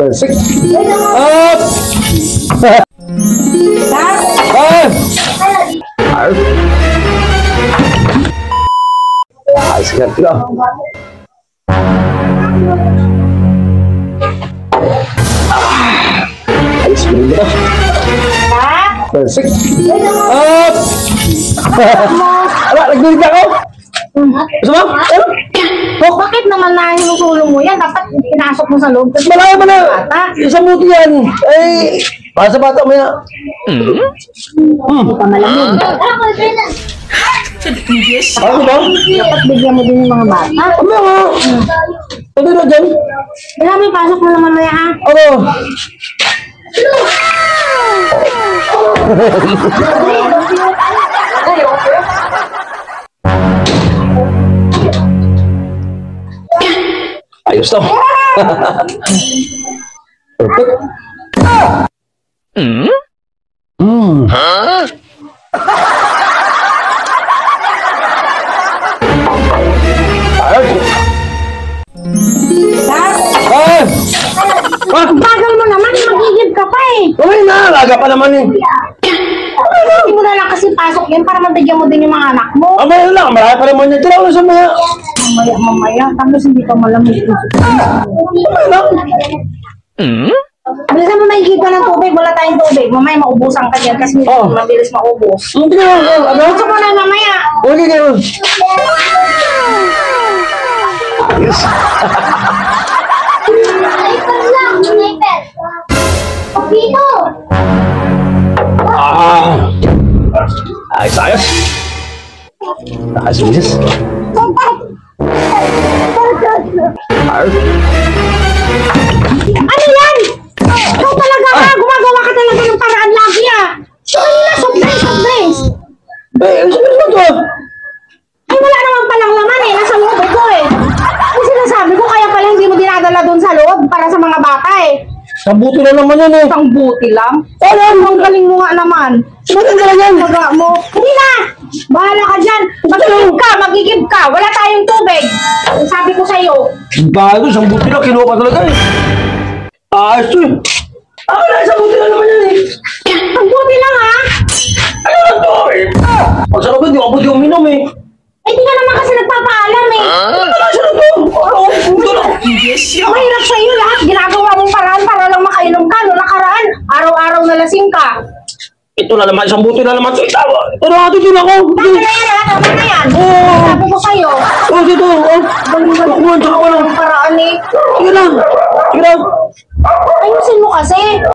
Perfect. Up! Ayos ka ito. Ayos mo ito. Perfect. Up! Ala, nagdilig ako. Gusto mo? Bakit naman na yung sulong mo yan? Dapat pinasok mo sa loob. Malayo mo na. Isang buti yan. Ay, para sa bata mo yan. Hindi pa malamig. Ano ba? Dapat bigyan mo din yung mga bata. Ano nga? Ano na dyan? Kailangan may pasok mo naman maya ha. Ano? Ayos to. Perfect. Huh? Ang bagal mo naman, magigib ka pa eh. Okay na, alaga pa naman eh. Hindi mo na lang kasi pasok yan para mabigyan mo din yung mga anak mo. Mamaya na lang, marami pa naman yan. Tira ko na sa maya. Mamaya, tapos hindi pa malamig. Mamaya na. Bilisan mo mahigit ka ng tubig, wala tayong tubig. Mamaya maubusan ka dyan kasi mabilis maubos. Hindi na, ano? Gusto mo na mamaya. Uli na yun. Ayos. Ayos, ayos. Ayos, bilis. Ayos. Ano yan? Ikaw talaga ka, gumagawa ka talaga ng paraan lagi ah. Ano na, soft drinks. Eh, sabi mo to. Ay, wala naman palang laman eh, nasa loob ito eh. Ang sinasabi ko, kaya pala hindi mo dinadala doon sa loob para sa mga bata eh. Sambuto na naman yan eh. Isang buti lang. Ano? Ang galing mo nga naman. Ba't ang yan? Taga mo. Hindi na! Bahala ka dyan. Magigib ka. Wala tayong tubig. Sabi ko sa'yo. Bago, sambuto na. Kinuha pa talaga eh. Ayos to eh. Ako na, sambuto na naman yan eh. Ang buti lang ha. Ano na to eh? Ang sarap hindi ako pwede uminom eh. Eh, di ka naman kasi nagpapaalam eh. Ano na siya na to? Mahirap sa'yo lahat. Ginagawa mong paraan para lang makainom ka. No nakaraan, araw-araw na lasing ka. Ito na naman, sambuto na naman to. Ito na ito din ako. Tama na yan ha. Tama na yan. Oo. Sabi ko sa'yo. Oh, dito. Galing-galing. Tsaka ko lang. Paraan eh. Sige lang. Sige lang. Ayusin mo kasi.